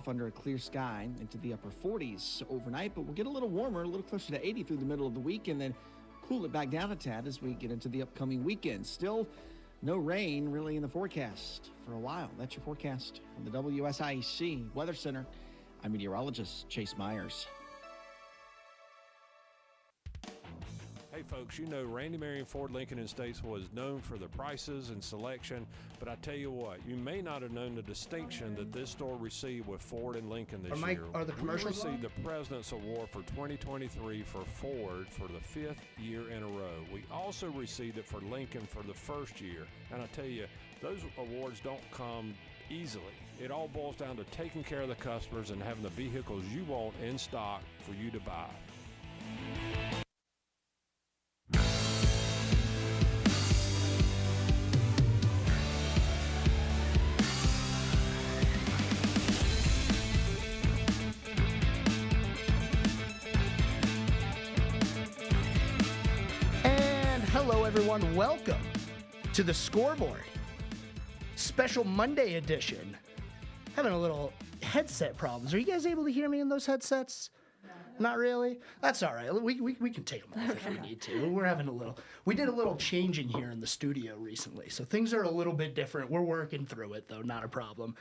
off under a clear sky into the upper 40s overnight, but we'll get a little warmer, a little closer to 80 through the middle of the week, and then cool it back down a tad as we get into the upcoming weekend. Still no rain really in the forecast for a while. That's your forecast from the WSIC Weather Center. I'm meteorologist Chase Myers. Hey folks, you know Randy Marion Ford Lincoln in Statesville is known for the prices and selection, but I tell you what, you may not have known the distinction that this store received with Ford and Lincoln this year. Are the commercials We received the President's Award for 2023 for Ford for the 5th year in a row. We also received it for Lincoln for the first year, and I tell you, those awards don't come easily. It all boils down to taking care of the customers and having the vehicles you want in stock for you to buy. Hello, everyone. Welcome to the Scoreboard special Monday edition. Having a little headset problems. Are you guys able to hear me in those headsets? No. Not really? That's all right. We can take them off if we need to. We did a little changing here in the studio recently, so things are a little bit different. We're working through it, though. Not a problem.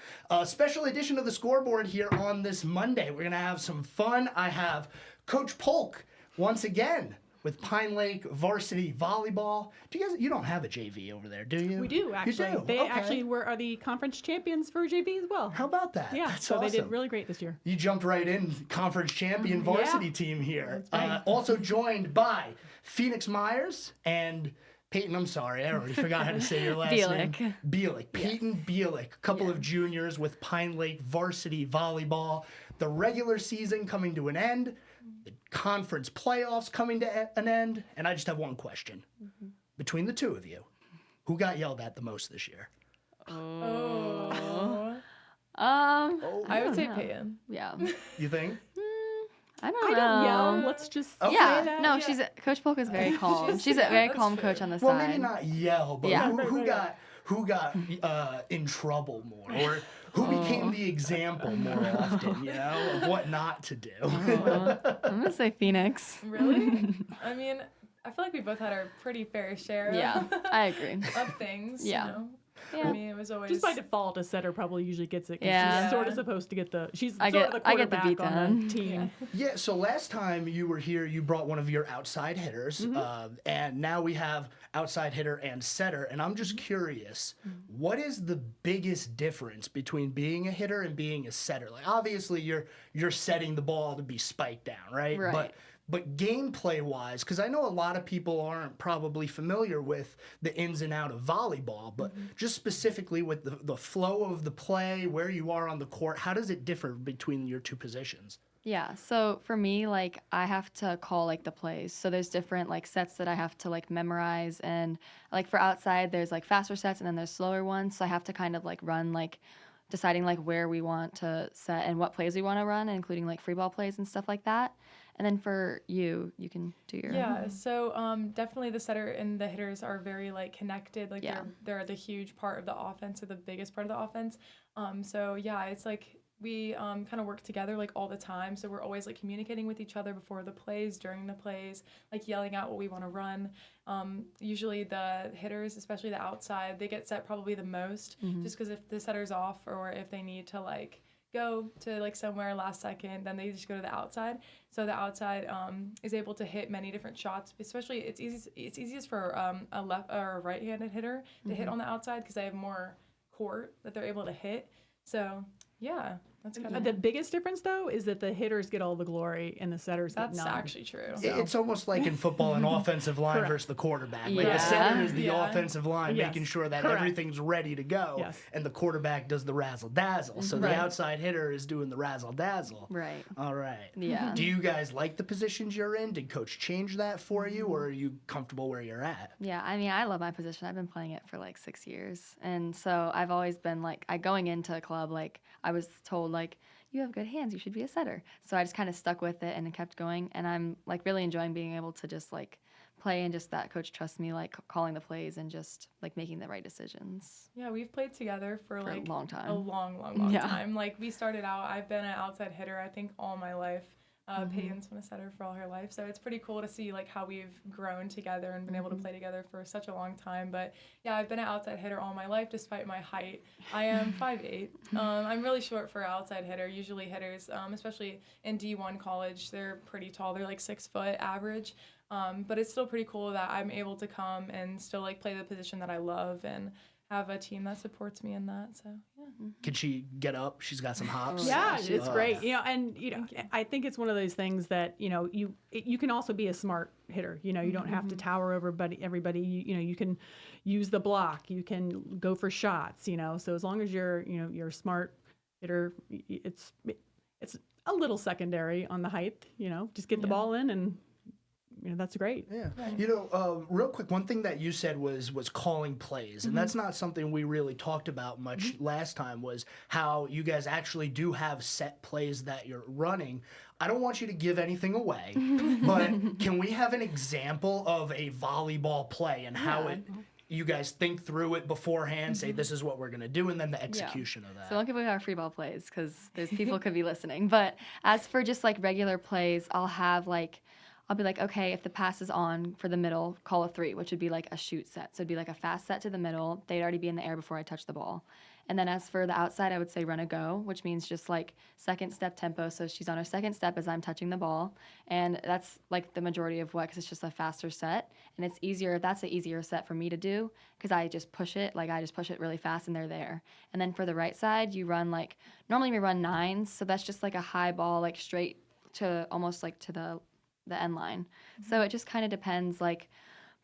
Special edition of the Scoreboard here on this Monday. We're going to have some fun. I have Coach Polk once again with Pine Lake Varsity Volleyball. You don't have a JV over there, do you? We do, actually. You do? They Okay. actually are the conference champions for JV as well. How about that? Yeah, That's so awesome. they did really great this year. You jumped right in, conference champion varsity team here. That's right. Also joined by Phoenix Myers and Payton. I'm sorry, I already forgot how to say your last Bielec. name. Bielec. Payton Bielec. A couple of juniors with Pine Lake Varsity Volleyball. The regular season coming to an end. The conference playoffs coming to an end. And I just have one question. Between the two of you, who got yelled at the most this year? I would say Payton. Yeah. You think? I I don't know. don't yell. Let's just say Yeah. that. No, Coach Polk is very calm. She's a very calm coach on the Well, side. maybe not yell, but Yeah. who got in trouble more, or who became the example more often, of what not to do? I'm gonna say Phoenix. Really? I mean, I feel like we both had our pretty fair share Yeah, I agree. of things. Yeah. You know? Yeah. I mean, it was always Just by default, a setter probably usually gets it. 'Cause Yeah. She's sort of supposed to get she's I sort of get- the I get the quarterback on the beatdown. team. Yeah, so last time you were here, you brought one of your outside hitters, and now we have outside hitter and setter, and I'm just curious, what is the biggest difference between being a hitter and being a setter? Like, obviously, you're setting the ball to be spiked down, right? Right. But gameplay-wise, because I know a lot of people aren't probably familiar with the ins and out of volleyball, but just specifically with the flow of the play, where you are on the court, how does it differ between your two positions? Yeah, so for me, I have to call, the plays. So there's different, sets that I have to, memorize. And, for outside, there's, faster sets and then there's slower ones. So I have to kind of, run, deciding, where we want to set and what plays we want to run, including, free ball plays and stuff like that. And then for you can do your... Yeah, so definitely the setter and the hitters are very, connected. They're the huge part of the offense, or the biggest part of the offense. So, yeah, it's we kind of work together all the time, so we're always communicating with each other before the plays, during the plays, yelling out what we want to run. Usually the hitters, especially the outside, they get set probably the most, just because if the setter's off or if they need to go to somewhere last second, then they just go to the outside. So the outside is able to hit many different shots. Especially it's easiest for a left or a right-handed hitter to hit on the outside because they have more court that they're able to hit. So yeah, that's kind of The biggest difference, though, is that the hitters get all the glory and the setters get that's none. actually true. It's almost like in football, an offensive line versus the quarterback. Like the Yeah. center is the Yeah. offensive line, Yes. making sure that Correct. everything's ready to go, Yes. and the quarterback does the razzle-dazzle. So the Right. outside hitter is doing the razzle-dazzle. Right. All right. Yeah. Do you guys like the positions you're in? Did Coach change that for you, or are you comfortable where you're at? Yeah, I mean, I love my position. I've been playing it for 6 years. And so I've always been going into a club, I was told, you have good hands, you should be a setter. So I just kind of stuck with it and kept going. And I'm really enjoying being able to just play and just that coach trusts me, like calling the plays and just like making the right decisions. Yeah, we've played together for like a long time. A long time. Like we started out, I've been an outside hitter, I think, all my life. Payton's been a setter for all her life. So it's pretty cool to see like how we've grown together and been able to play together for such a long time. But yeah, I've been an outside hitter all my life despite my height. I am 5'8". I'm really short for an outside hitter. Usually hitters, especially in D1 college, they're pretty tall. They're like 6 foot average. But it's still pretty cool that I'm able to come and still like play the position that I love and have a team that supports me in that. So yeah. Can she get up? She's got some hops. Yeah, it's great. You know, and you know, I think it's one of those things that you know you can also be a smart hitter. You know, you don't have to tower over everybody. You know, you can use the block. You can go for shots. You know, so as long as you're a smart hitter, it's a little secondary on the height. You know, just get the ball in and. You know, that's great. Yeah. You know, real quick, one thing that you said was calling plays, and that's not something we really talked about much last time, was how you guys actually do have set plays that you're running. I don't want you to give anything away, but can we have an example of a volleyball play and how you guys think through it beforehand, say this is what we're going to do, and then the execution of that? So don't give away our free ball plays because there's people could be listening. But as for just like regular plays, I'll be like, okay, if the pass is on for the middle, call a 3, which would be like a shoot set. So it'd be like a fast set to the middle. They'd already be in the air before I touch the ball. And then as for the outside, I would say run a go, which means just like second step tempo. So she's on her second step as I'm touching the ball. And that's like the majority of what, because it's just a faster set. And it's easier, that's an easier set for me to do because I just push it really fast and they're there. And then for the right side, you run like, normally we run 9s. So that's just like a high ball, like straight to almost like to the end line. So it just kind of depends, like,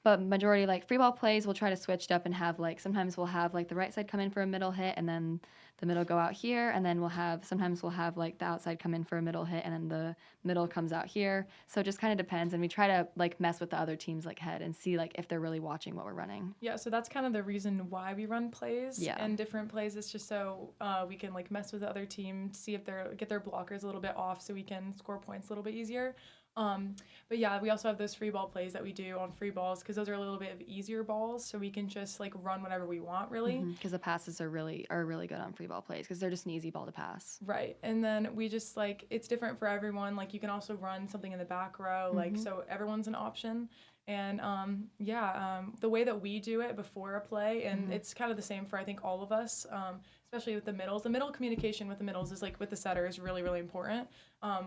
but majority like free ball plays we'll try to switch it up and have like sometimes we'll have like the right side come in for a middle hit and then the middle go out here, and then sometimes we'll have like the outside come in for a middle hit and then the middle comes out here. So it just kind of depends, and we try to like mess with the other team's like head and see like if they're really watching what we're running. Yeah, so that's kind of the reason why we run plays and different plays. It's just so we can like mess with the other team, see if get their blockers a little bit off so we can score points a little bit easier. But yeah, we also have those free ball plays that we do on free balls because those are a little bit of easier balls, so we can just like run whatever we want, really. Because the passes are really good on free ball plays because they're just an easy ball to pass. Right, and then we just like it's different for everyone. Like you can also run something in the back row, like so everyone's an option. And the way that we do it before a play, and it's kind of the same for I think all of us, especially with the middles. The middle communication with the middles is like with the setter is really, really important.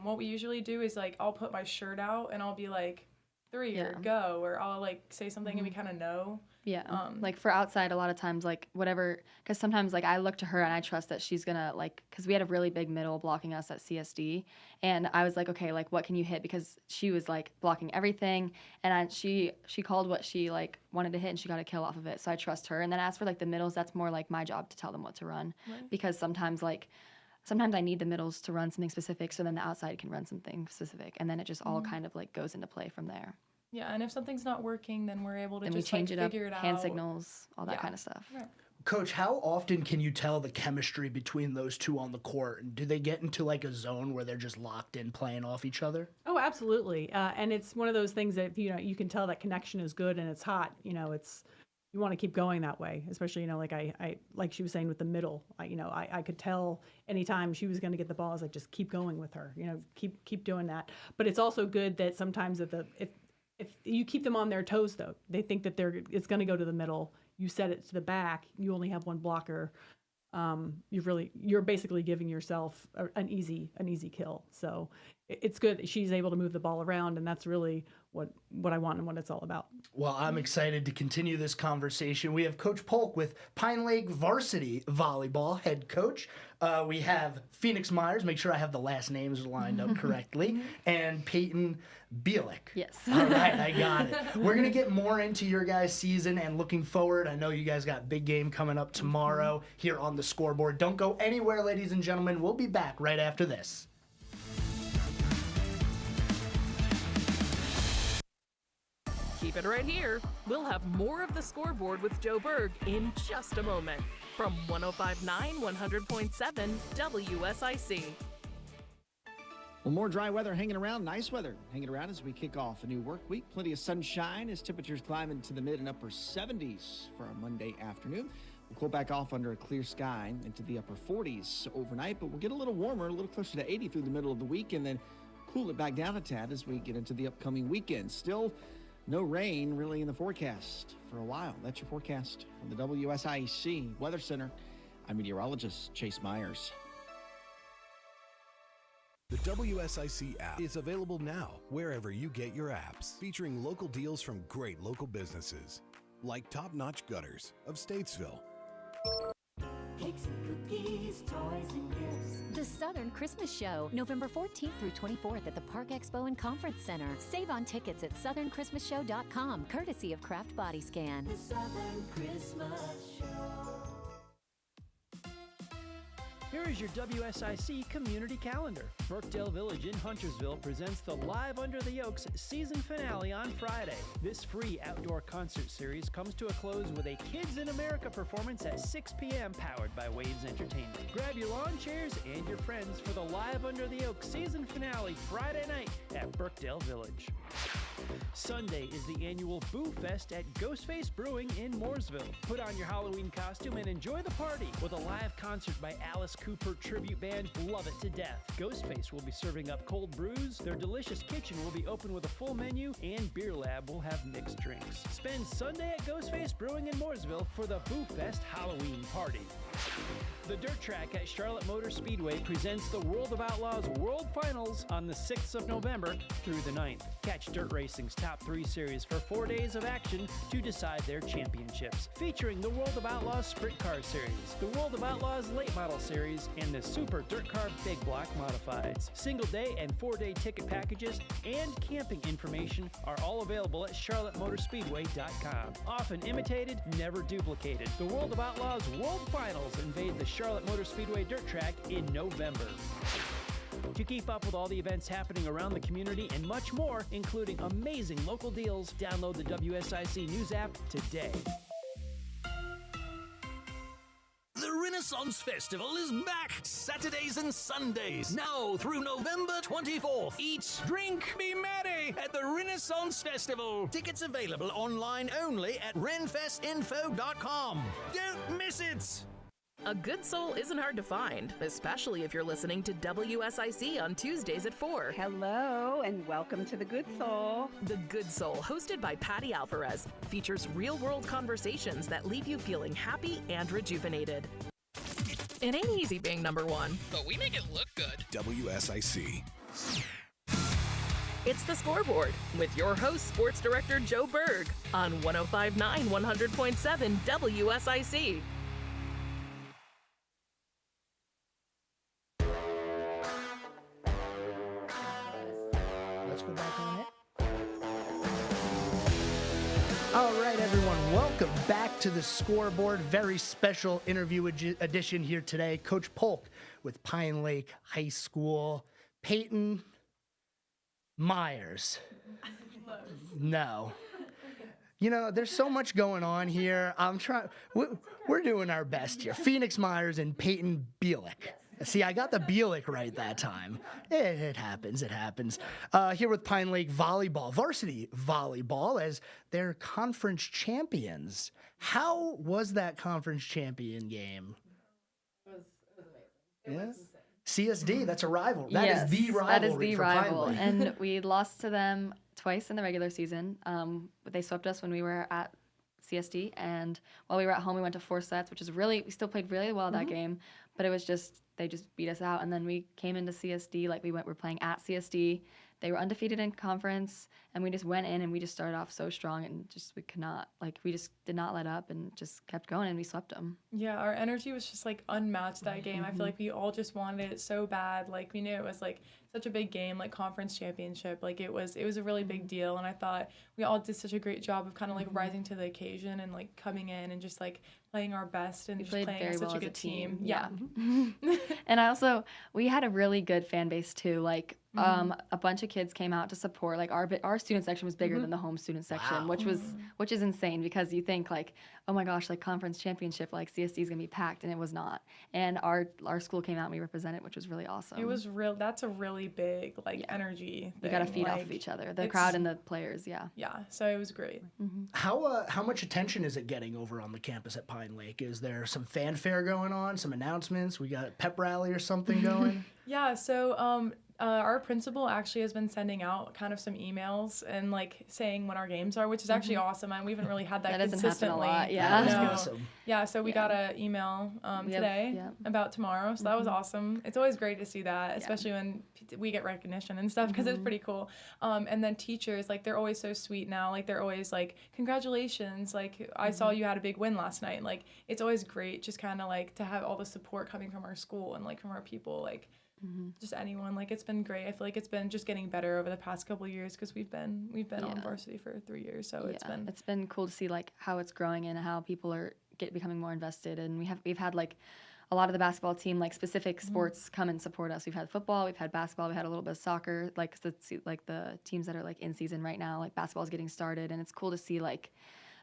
What we usually do is like I'll put my shirt out and I'll be like 3 or go, or I'll like say something and we kind of know. Yeah. Like for outside, a lot of times, like whatever, because sometimes like I look to her and I trust that she's gonna like, because we had a really big middle blocking us at CSD, and I was like, okay, like what can you hit? Because she was like blocking everything, and she called what she like wanted to hit and she got a kill off of it. So I trust her. And then as for like the middles, that's more like my job to tell them what to run, because sometimes I need the middles to run something specific, so then the outside can run something specific, and then it just all kind of like goes into play from there. Yeah, and if something's not working, then we're able to just change like, figure it out. Hand signals, all that kind of stuff. Right. Coach, how often can you tell the chemistry between those two on the court? And do they get into like a zone where they're just locked in playing off each other? Oh, absolutely. And it's one of those things that you can tell that connection is good and it's hot. You know, you want to keep going that way, especially, like I like she was saying with the middle, I could tell anytime she was going to get the ball, I was like, just keep going with her, keep doing that. But it's also good that sometimes if you keep them on their toes, though, they think that it's going to go to the middle. You set it to the back. You only have one blocker. You're basically giving yourself an easy kill. So it's good that she's able to move the ball around, and that's really what I want and what it's all about. Well, I'm excited to continue this conversation. We have Coach Polk with Pine Lake Varsity Volleyball head coach. We have Phoenix Myers, make sure I have the last names lined up correctly, and Payton Bielec. Yes. All right, I got it. We're going to get more into your guys' season and looking forward. I know you guys got a big game coming up tomorrow here on the Scoreboard. Don't go anywhere, ladies and gentlemen. We'll be back right after this. Keep it right here. We'll have more of the Scoreboard with Joe Berg in just a moment from 105.9 100.7 WSIC. Well, more dry weather hanging around, nice weather hanging around as we kick off a new work week. Plenty of sunshine as temperatures climb into the mid and upper 70s for a Monday afternoon. We'll cool back off under a clear sky into the upper 40s overnight, but we'll get a little warmer, a little closer to 80 through the middle of the week, and then cool it back down a tad as we get into the upcoming weekend. Still no rain really in the forecast for a while. That's your forecast from the WSIC Weather Center. I'm meteorologist Chase Myers. The WSIC app is available now wherever you get your apps, featuring local deals from great local businesses, like Top Notch Gutters of Statesville. Cakes and cookies, toys and gifts. The Southern Christmas Show, November 14th through 24th at the Park Expo and Conference Center. Save on tickets at southernChristmasShow.com, courtesy of Kraft Body Scan. The Southern Christmas Show. Here is your WSIC community calendar. Brookdale Village in Huntersville presents the Live Under the Oaks season finale on Friday. This free outdoor concert series comes to a close with a Kids in America performance at 6 p.m. powered by Waves Entertainment. Grab your lawn chairs and your friends for the Live Under the Oaks season finale Friday night at Brookdale Village. Sunday is the annual Boo Fest at Ghostface Brewing in Mooresville. Put on your Halloween costume and enjoy the party with a live concert by Alice Cooper Tribute Band. Love it to death. Ghostface will be serving up cold brews. Their delicious kitchen will be open with a full menu, and Beer Lab will have mixed drinks. Spend Sunday at Ghostface Brewing in Mooresville for the Boo Fest Halloween party. The Dirt Track at Charlotte Motor Speedway presents the World of Outlaws World Finals on the 6th of November through the 9th. Catch Dirt Racing's top 3 series for 4 days of action to decide their championships, featuring the World of Outlaws Sprint Car Series, the World of Outlaws Late Model Series, and the Super Dirt Car Big Block Modifieds. Single day and 4-day ticket packages and camping information are all available at charlottemotorspeedway.com. Often imitated, never duplicated. The World of Outlaws World Finals invade the Charlotte Motor Speedway Dirt Track in November. To keep up with all the events happening around the community and much more, including amazing local deals, download the WSIC News app today. The Renaissance Festival is back, Saturdays and Sundays, now through November 24th. Eat, drink, be merry at the Renaissance Festival. Tickets available online only at renfestinfo.com. Don't miss it! A good soul isn't hard to find, especially if you're listening to WSIC on Tuesdays at 4. Hello, and welcome to The Good Soul. The Good Soul, hosted by Patty Alvarez, features real-world conversations that leave you feeling happy and rejuvenated. It ain't easy being number one, but we make it look good. WSIC. It's The Scoreboard with your host, Sports Director Joe Berg, on 105.9 100.7 WSIC. Let's go back on it. All right, everyone, welcome back to the Scoreboard. Very special interview edition here today. Coach Polk with Pine Lake High School. Payton Myers. No. You know, there's so much going on here. We're doing our best here. Phoenix Myers and Payton Bielec. See, I got the Bielec right that time. It happens. Here with Pine Lake Volleyball, Varsity Volleyball, as their conference champions. How was that conference champion game? It was amazing. It was insane. CSD, that's a rival. That is the rivalry. That is the for rival. Pine Lake. And we lost to them twice in the regular season. They swept us when we were at CSD, and while we were at home, we went to 4 sets, which is we still played really well that game, but it was they just beat us out. And then we came into CSD, we're playing at CSD. They were undefeated in conference, and we just went in and we just started off so strong, and we just did not let up and just kept going, and we swept them. Yeah, our energy was just unmatched that game. I feel like we all just wanted it so bad. We knew it was such a big game, conference championship. It was a really big deal, and I thought we all did such a great job of kind of rising to the occasion and coming in and just playing our best and We just played playing very as such well a as good a team. Yeah. And we had a really good fan base too. a bunch of kids came out to support. Like our student section was bigger than the home student section, which is insane because you think like, oh my gosh, like conference championship, like CSD is gonna be packed, and it was not. And our school came out and we represented, which was really awesome. It was real. That's a really big energy thing. You got to feed off of each other, the crowd and the players. Yeah. Yeah. So it was great. How much attention is it getting over on the campus at Pine Lake? Is there some fanfare going on? Some announcements? We got a pep rally or something going? Yeah. So our principal actually has been sending out kind of some emails and like saying when our games are, which is actually awesome. And we haven't really had that consistently. Doesn't happen a lot. Yeah. That was awesome. Yeah. So we got an email today about tomorrow. So that was awesome. It's always great to see that, especially when we get recognition and stuff, because it's pretty cool. And then teachers, like they're always so sweet now. Like they're always like, congratulations. Like I saw you had a big win last night. Like it's always great just kind of like to have all the support coming from our school and like from our people, like just anyone. Like it's been great. I feel like it's been just getting better over the past couple of years because we've been on varsity for 3 years. So it's been cool to see like how it's growing and how people are becoming more invested. And we've had like a lot of the basketball team, like specific sports come and support us. We've had football, we've had basketball, we had a little bit of soccer, like the teams that are like in season right now, like basketball's getting started. And it's cool to see like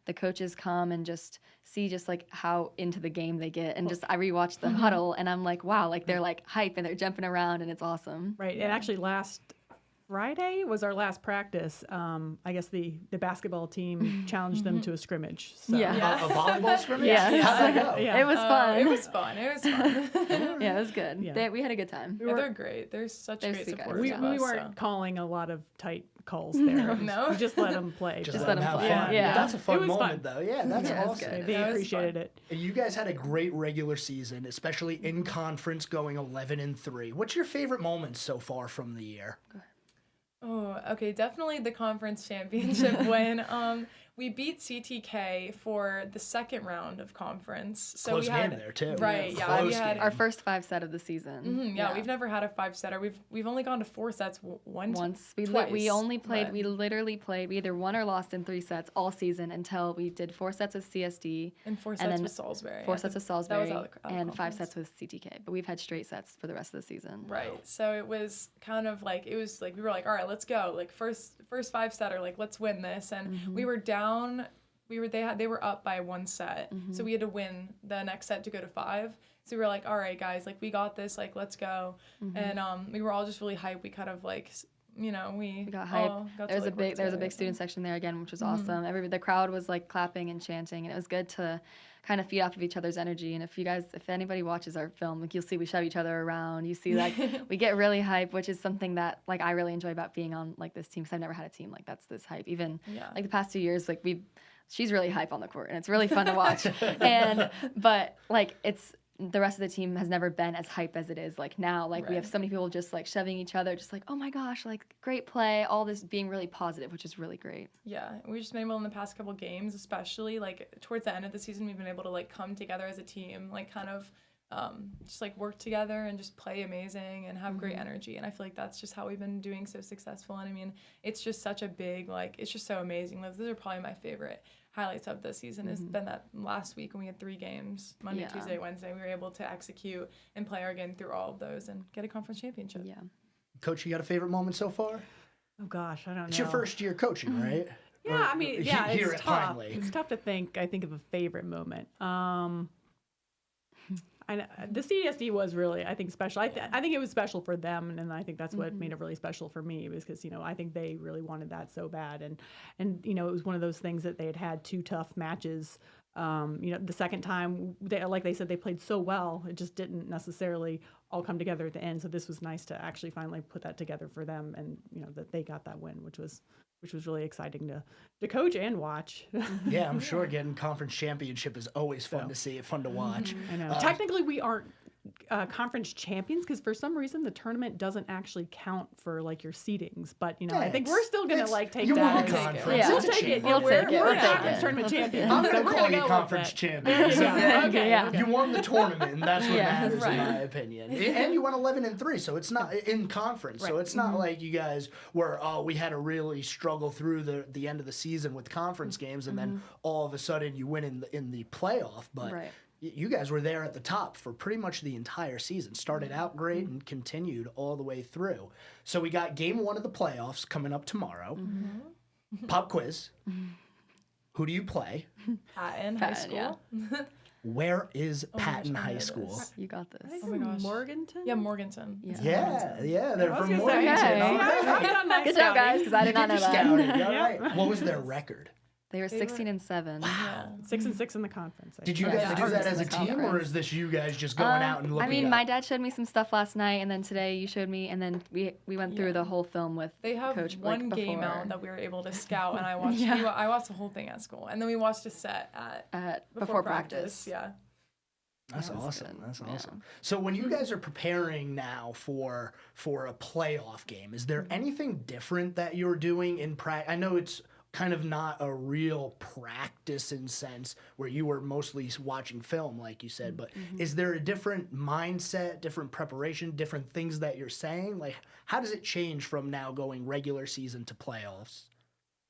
the coaches come and just see just like how into the game they get. And just I rewatch the huddle and I'm like, wow, like they're like hype and they're jumping around and it's awesome. Right. And actually last Friday was our last practice. I guess the basketball team challenged them to a scrimmage. So. A volleyball scrimmage? Yeah. How'd that go? It was fun. It was fun. Yeah, it was good. Yeah. We had a good time. They're great. They're such great supporters. We weren't calling a lot of tight calls there. No. We just let them play. Just let them have fun. Yeah. That's a fun moment, fun. though. Yeah, that's awesome. They appreciated it. And you guys had a great regular season, especially in conference, going 11-3. What's your favorite moments so far from the year? Oh, okay, definitely the conference championship when we beat CTK for the second round of conference. So Close we had game there too. Right, yeah, we had our first 5 set of the season. Yeah, we've never had a 5-setter. We've only gone to 4 sets once. We only played. We literally played. We either won or lost in 3 sets all season until we did 4 sets with CSD and 4 sets with Salisbury. 4 sets with Salisbury that was out of and 5 conference. sets with CTK. But we've had straight sets for the rest of the season. Right. So it was kind of like we were like, all right, let's go. Like first 5-setter, like let's win this. And we were down. They were up by 1 set, so we had to win the next set to go to 5. So we were like, all right, guys, like we got this, like let's go. And we were all just really hyped. We kind of like, we got hyped. There was a big student section there again, which was awesome. The crowd was like clapping and chanting, and it was good to kind of feed off of each other's energy. And if anybody watches our film, like you'll see we shove each other around. You see like we get really hype, which is something that like I really enjoy about being on like this team, because I've never had a team like that's this hype. Even like the past 2 years, like she's really hype on the court, and it's really fun to watch. But like the rest of the team has never been as hype as it is like now. Like we have so many people just like shoving each other, just like, oh my gosh, like great play, all this being really positive, which is really great. Yeah, we've just been able in the past couple games, especially like towards the end of the season, we've been able to like come together as a team, like kind of just like work together and just play amazing and have great energy. And I feel like that's just how we've been doing so successful. And I mean, it's just such a big, like, it's just so amazing. Those are probably my favorite highlights of the season has been that last week when we had 3 games, Monday, Tuesday, Wednesday. We were able to execute and play our game through all of those and get a conference championship. Yeah. Coach, you got a favorite moment so far? Oh gosh, I don't know. It's your first year coaching, right? Yeah, I mean, here it's at tough. Pine Lake. It's tough to think. I think of a favorite moment. The CSD was really, I think, special. I think it was special for them, and I think that's what made it really special for me, was because, I think they really wanted that so bad. And it was one of those things that they had 2 tough matches. The second time, like they said, they played so well, it just didn't necessarily all come together at the end. So this was nice to actually finally put that together for them, and, that they got that win, which was really exciting to coach and watch. Yeah, I'm sure getting conference championship is always fun to see, fun to watch. I know. Technically, we aren't conference champions because for some reason the tournament doesn't actually count for like your seedings. But I think we're still gonna like take you that. Won conference. We'll take it. We're conference tournament champions. I'm gonna so call you conference champions. Okay. You won the tournament, and that's what matters in my opinion. And you won 11-3, so it's not in conference. So it's not like you guys were we had to really struggle through the end of the season with conference games, and then all of a sudden you win in the playoff. But you guys were there at the top for pretty much the entire season. Started out great and continued all the way through. So we got game 1 of the playoffs coming up tomorrow. Pop quiz. Who do you play? Payton High School. Yeah. Where is Oh my Payton gosh, I High know School? this. You got this. Oh my gosh. Morganton? Yeah, Morganton. Yeah, they're I was from gonna say, Morganton. okay. Okay. Good job, guys, because I did not know that. Scouted. All right. What was their record? They were 16-7. Yeah. 6-6 in the conference. I Did you think. guys Yeah. do that as a The team, or conference. is this you guys just going out and looking I mean, up? my dad showed me some stuff last night, and then today you showed me, and then we went through Yeah. the whole film with They have Coach one like, game before. out that we were able to scout, and I watched. Yeah. I watched the whole thing at school, and then we watched a set before practice. Yeah. That's That was awesome. good. That's Yeah. awesome. So when you guys are preparing now for a playoff game, is there anything different that you're doing in practice? I know it's kind of not a real practice in sense where you were mostly watching film, like you said, but is there a different mindset, different preparation, different things that you're saying? Like, how does it change from now going regular season to playoffs?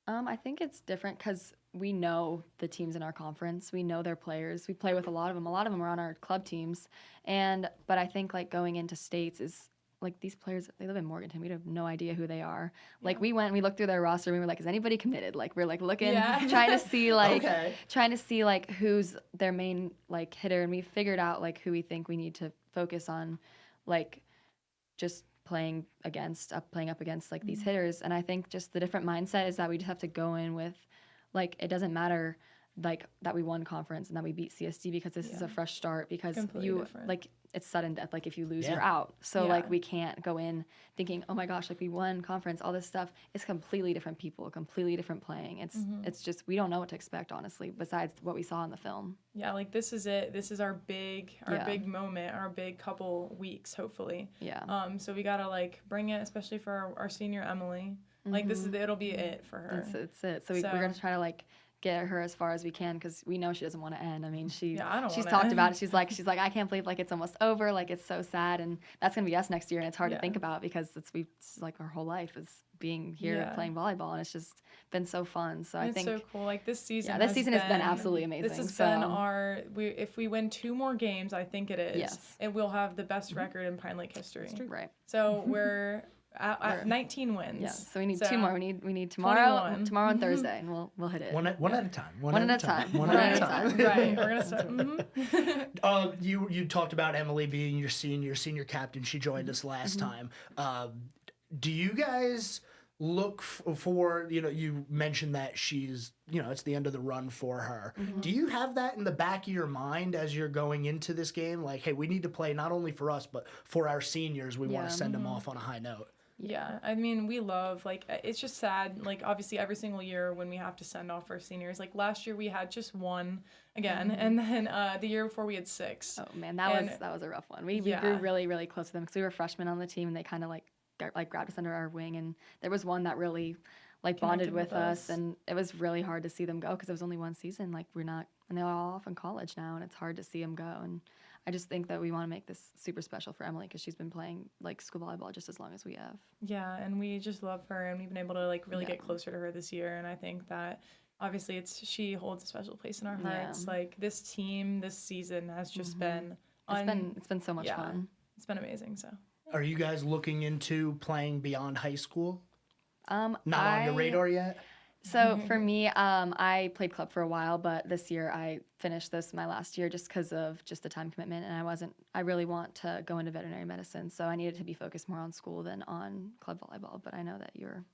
I think it's different because we know the teams in our conference. We know their players. We play with a lot of them. A lot of them are on our club teams. But I think like going into states is like these players, they live in Morganton. We have no idea who they are. Like we looked through their roster and we were like, is anybody committed? Like we're like looking, trying to see like who's their main like hitter. And we figured out like who we think we need to focus on, like just playing up against like these hitters. And I think just the different mindset is that we just have to go in with like it doesn't matter like that we won conference and that we beat CSD because this is a fresh start because Completely different. like it's sudden death. Like if you lose, Yeah. you're out. So Yeah. like we can't go in thinking, oh my gosh, like we won conference, all this stuff. It's completely different people, completely different playing. It's just we don't know what to expect honestly. Besides what we saw in the film. Yeah, like this is it. This is our big Yeah. moment, our big couple weeks, hopefully. Yeah. So we gotta like bring it, especially for our senior Emily. Like this is it'll be it for her. It's it. So we're gonna try to like get her as far as we can because we know she doesn't want to end. I mean, she's wanna talked end. about it. She's like I can't believe like it's almost over. Like it's so sad, and that's gonna be us next year. And it's hard to think about because it's like our whole life is being here playing volleyball, and it's just been so fun. So I think it's so cool. Like this season. this season has been absolutely amazing. This has been if we win 2 more games, I think it is. Yes. It will have the best record in Pine Lake history. Right. So we're at 19 wins. Yeah. So we need 2 more. We need tomorrow and Thursday, and we'll hit it. One at a time. One at a time. Right. We're gonna start. You talked about Emily being your senior captain. She joined us last time. Do you guys look for, you mentioned that she's, it's the end of the run for her. Do you have that in the back of your mind as you're going into this game? Like, hey, we need to play not only for us, but for our seniors. We want to send them off on a high note. Yeah, I mean, we love, like, it's just sad, like, obviously every single year when we have to send off our seniors, like, last year we had just 1 again, and then the year before we had 6. Oh man, that was a rough one. We grew really, really close to them because we were freshmen on the team, and they kind of like grabbed us under our wing, and there was one that really like bonded with us, and it was really hard to see them go because it was only 1 season. Like and they're all off in college now, and it's hard to see them go. And I just think that we want to make this super special for Emily because she's been playing like school volleyball just as long as we have. Yeah, and we just love her, and we've been able to like really get closer to her this year, and I think that obviously she holds a special place in our hearts. Like this team this season has just been it's been so much fun. It's been amazing. So are you guys looking into playing beyond high school? Not on your radar yet? So for me, I played club for a while, but this year I finished my last year just because of just the time commitment, and I really want to go into veterinary medicine, so I needed to be focused more on school than on club volleyball, but I know that you're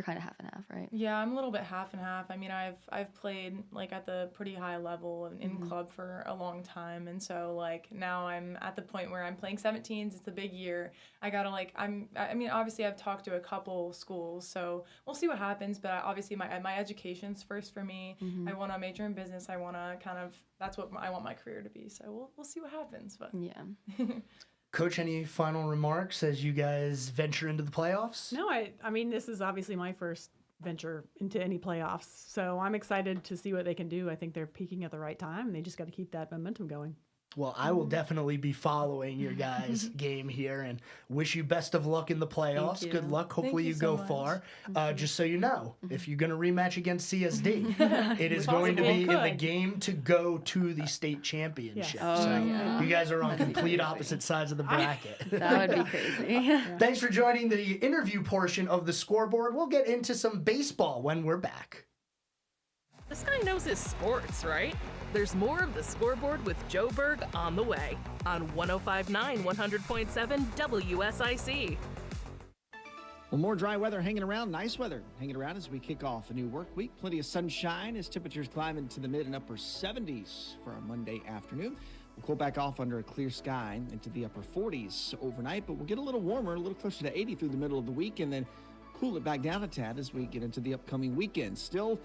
kind of half and half, right? Yeah, I'm a little bit half and half. I mean, I've played like at the pretty high level in club for a long time, and so like now I'm at the point where I'm playing 17s. It's a big year. I gotta obviously I've talked to a couple schools, so we'll see what happens. But obviously my education's first for me. I want to major in business. I want to that's what I want my career to be. So we'll see what happens. But yeah. Coach, any final remarks as you guys venture into the playoffs? No, I mean, this is obviously my first venture into any playoffs, so I'm excited to see what they can do. I think they're peaking at the right time, and they just got to keep that momentum going. Well, I will definitely be following your guys' game here and wish you best of luck in the playoffs. Thank you. Good luck. Hopefully you you so go much. far. Just so you know, if you're going to rematch against CSD, it is Possible. going to be in the Could. game to go to the state championship. Yes. So yeah. you guys are on complete opposite sides of the bracket. That would be crazy. Thanks for joining the interview portion of the Scoreboard. We'll get into some baseball when we're back. This guy knows his sports, right? There's more of the Scoreboard with Joe Berg on the way on 105.9 100.7 WSIC. Well, more dry weather hanging around, nice weather hanging around as we kick off a new work week. Plenty of sunshine as temperatures climb into the mid and upper 70s for a Monday afternoon. We'll cool back off under a clear sky into the upper 40s overnight, but we'll get a little warmer, a little closer to 80 through the middle of the week, and then cool it back down a tad as we get into the upcoming weekend. Still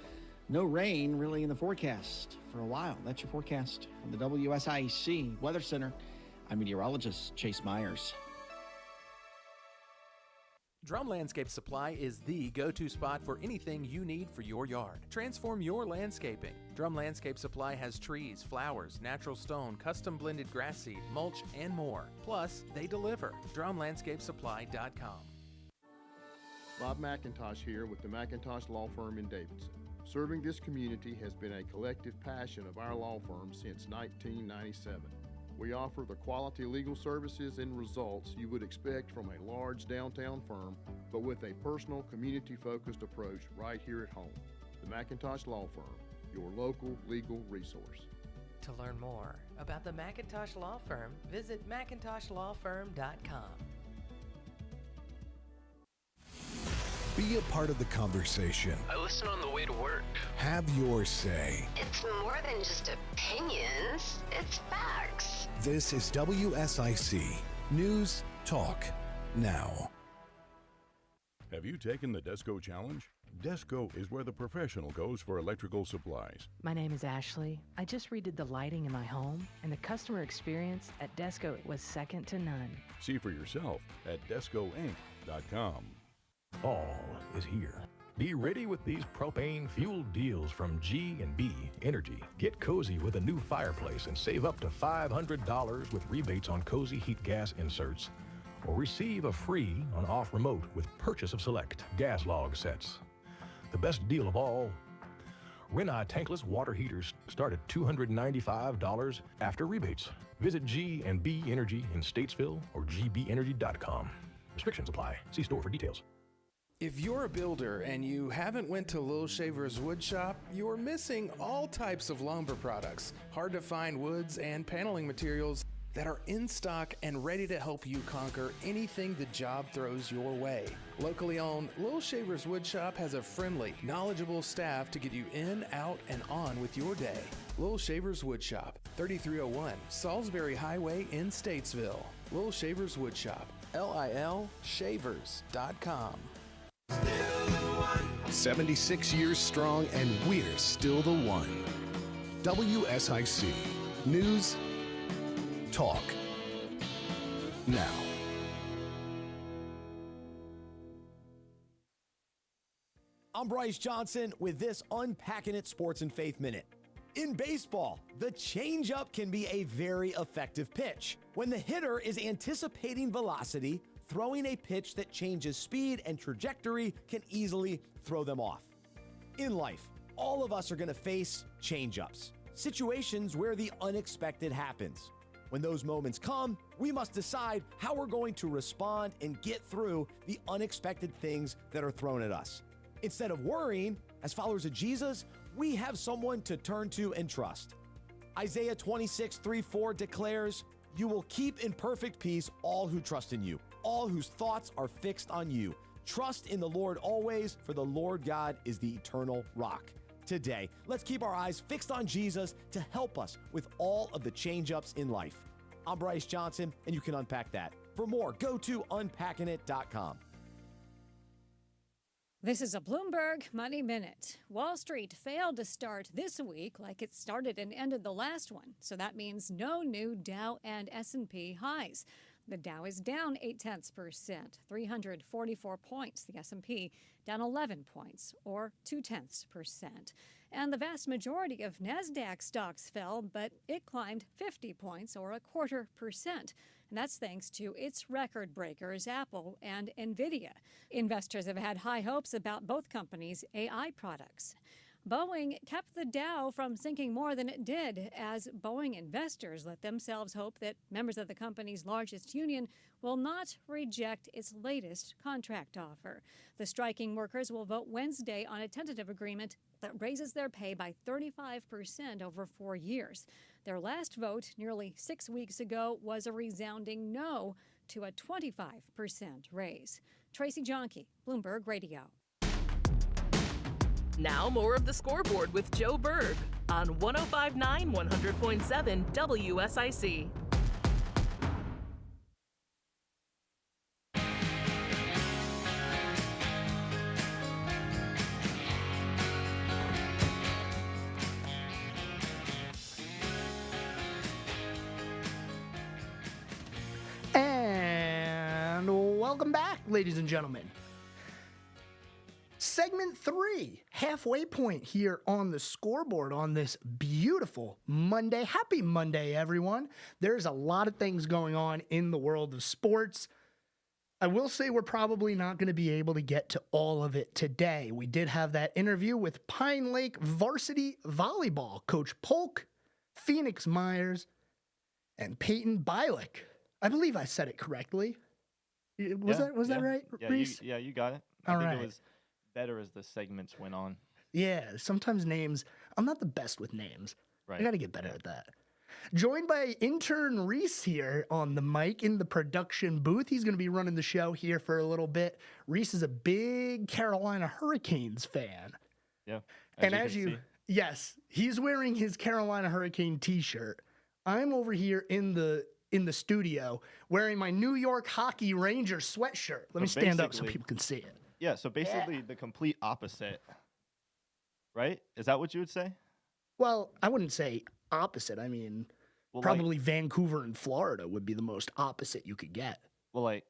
no rain really in the forecast for a while. That's your forecast from the WSIC Weather Center. I'm meteorologist Chase Myers. Drum Landscape Supply is the go-to spot for anything you need for your yard. Transform your landscaping. Drum Landscape Supply has trees, flowers, natural stone, custom blended grass seed, mulch, and more. Plus, they deliver. DrumLandscapeSupply.com. Bob McIntosh here with the McIntosh Law Firm in Davidson. Serving this community has been a collective passion of our law firm since 1997. We offer the quality legal services and results you would expect from a large downtown firm, but with a personal, community-focused approach right here at home. The McIntosh Law Firm, your local legal resource. To learn more about the McIntosh Law Firm, visit McIntoshLawFirm.com. Be a part of the conversation. I listen on the way to work. Have your say. It's more than just opinions, it's facts. This is WSIC News Talk Now. Have you taken the Desco Challenge? Desco is where the professional goes for electrical supplies. My name is Ashley. I just redid the lighting in my home, and the customer experience at Desco was second to none. See for yourself at DescoInc.com. Fall is here. Be ready with these propane fuel deals from G&B Energy. Get cozy with a new fireplace and save up to $500 with rebates on cozy heat gas inserts, or receive a free on-off remote with purchase of select gas log sets. The best deal of all, Rinnai tankless water heaters start at $295 after rebates. Visit G&B Energy in Statesville or gbeenergy.com. Restrictions apply. See store for details. If you're a builder and you haven't went to Little Shaver's Wood Shop, you're missing all types of lumber products, hard to find woods and paneling materials that are in stock and ready to help you conquer anything the job throws your way. Locally owned, Little Shaver's Wood Shop has a friendly, knowledgeable staff to get you in, out, and on with your day. Little Shaver's Wood Shop, 3301 Salisbury Highway in Statesville. Little Shaver's Wood Shop, LILshavers.com. 76 years strong, and we're still the one. WSIC News Talk Now. I'm Bryce Johnson with this Unpacking It Sports and Faith Minute. In baseball, the changeup can be a very effective pitch. When the hitter is anticipating velocity, throwing a pitch that changes speed and trajectory can easily throw them off. In life, all of us are going to face changeups, situations where the unexpected happens. When those moments come, we must decide how we're going to respond and get through the unexpected things that are thrown at us. Instead of worrying, as followers of Jesus, we have someone to turn to and trust. Isaiah 26:3-4 declares, "You will keep in perfect peace all who trust in you, all whose thoughts are fixed on you. Trust in the Lord always, for the Lord God is the eternal rock." Today, let's keep our eyes fixed on Jesus to help us with all of the change-ups in life. I'm Bryce Johnson, and you can unpack that. For more, go to unpackingit.com. This is a Bloomberg Money Minute. Wall Street failed to start this week like it started and ended the last one, so that means no new Dow and S&P highs. The Dow is down 0.8%, 344 points. The S&P down 11 points, or 0.2%. And the vast majority of NASDAQ stocks fell, but it climbed 50 points, or 0.25%. And that's thanks to its record breakers, Apple and Nvidia. Investors have had high hopes about both companies' AI products. Boeing kept the Dow from sinking more than it did, as Boeing investors let themselves hope that members of the company's largest union will not reject its latest contract offer. The striking workers will vote Wednesday on a tentative agreement that raises their pay by 35% over 4 years. Their last vote, nearly 6 weeks ago, was a resounding no to a 25% raise. Tracy Jonke, Bloomberg Radio. Now more of the Scoreboard with Joe Berg on 105.9 100.7 WSIC. And welcome back, ladies and gentlemen. Segment 3, halfway point here on the Scoreboard on this beautiful Monday. Happy Monday, everyone. There's a lot of things going on in the world of sports. I will say we're probably not going to be able to get to all of it today. We did have that interview with Pine Lake Varsity Volleyball coach Polk, Phoenix Myers, and Payton Bielec. I believe I said it correctly. Was that right, Reese? You got it. All I think right. it was better as the segments went on. Yeah, sometimes names, I'm not the best with names. Right. I got to get better at that. Joined by intern Reese here on the mic in the production booth. He's going to be running the show here for a little bit. Reese is a big Carolina Hurricanes fan. Yeah. Yes, he's wearing his Carolina Hurricane t-shirt. I'm over here in the studio wearing my New York Hockey Rangers sweatshirt. Let me stand up so people can see it. Yeah, so basically the complete opposite, right? Is that what you would say? Well, I wouldn't say opposite. I mean, probably Vancouver and Florida would be the most opposite you could get. Well, like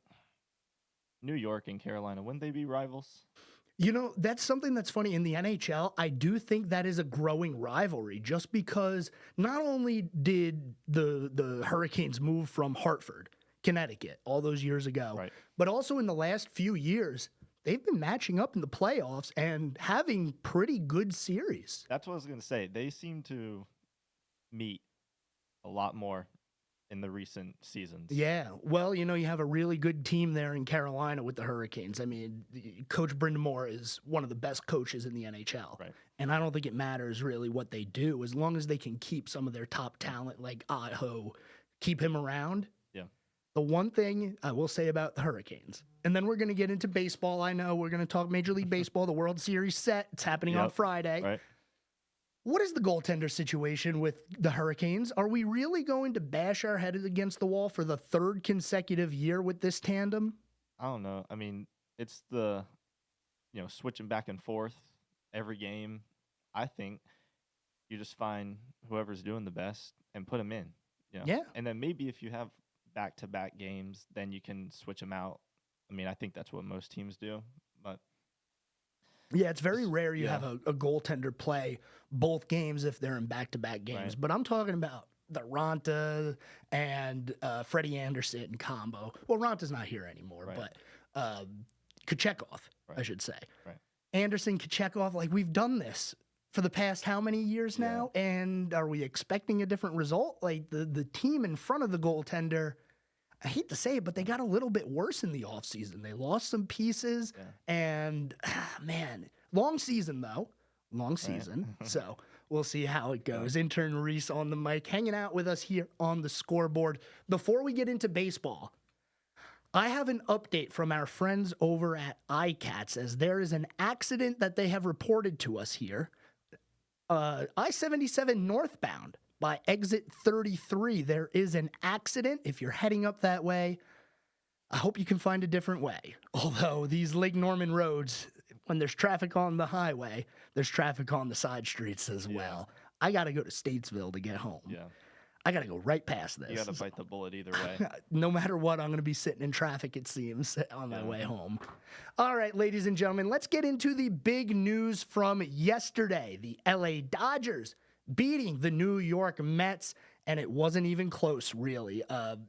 New York and Carolina, wouldn't they be rivals? You know, that's something that's funny. In the NHL, I do think that is a growing rivalry just because not only did the Hurricanes move from Hartford, Connecticut, all those years ago, but also in the last few years, they've been matching up in the playoffs and having pretty good series. That's what I was going to say. They seem to meet a lot more in the recent seasons. Yeah. Well, you know, you have a really good team there in Carolina with the Hurricanes. I mean, Coach Brindamore is one of the best coaches in the NHL. Right. And I don't think it matters really what they do as long as they can keep some of their top talent like Aho, keep him around. Yeah. The one thing I will say about the Hurricanes, and then we're going to get into baseball. I know we're going to talk Major League Baseball, the World Series set. It's happening on Friday. Right. What is the goaltender situation with the Hurricanes? Are we really going to bash our heads against the wall for the third consecutive year with this tandem? I don't know. I mean, it's the, switching back and forth every game. I think you just find whoever's doing the best and put them in. Yeah. And then maybe if you have back-to-back games, then you can switch them out. I mean, I think that's what most teams do, but yeah, it's very rare you have a goaltender play both games if they're in back-to-back games. Right. But I'm talking about the Ronta and Freddie Anderson combo. Well, Ronta's not here anymore, but Kochekov, I should say. Right. Anderson, Kochekov, like we've done this for the past how many years now? And are we expecting a different result? Like the team in front of the goaltender, I hate to say it, but they got a little bit worse in the offseason. They lost some pieces, and man, long season though. Long season. So we'll see how it goes. Intern Reese on the mic, hanging out with us here on the Scoreboard. Before we get into baseball, I have an update from our friends over at iCats, as there is an accident that they have reported to us here. I-77 northbound by exit 33, there is an accident. If you're heading up that way, I hope you can find a different way. Although these Lake Norman roads, when there's traffic on the highway, there's traffic on the side streets as well. I got to go to Statesville to get home. Yeah. I got to go right past this. You got to bite the bullet either way. No matter what, I'm going to be sitting in traffic, it seems, on my way home. All right, ladies and gentlemen, let's get into the big news from yesterday. The LA Dodgers beating the New York Mets, and it wasn't even close, really.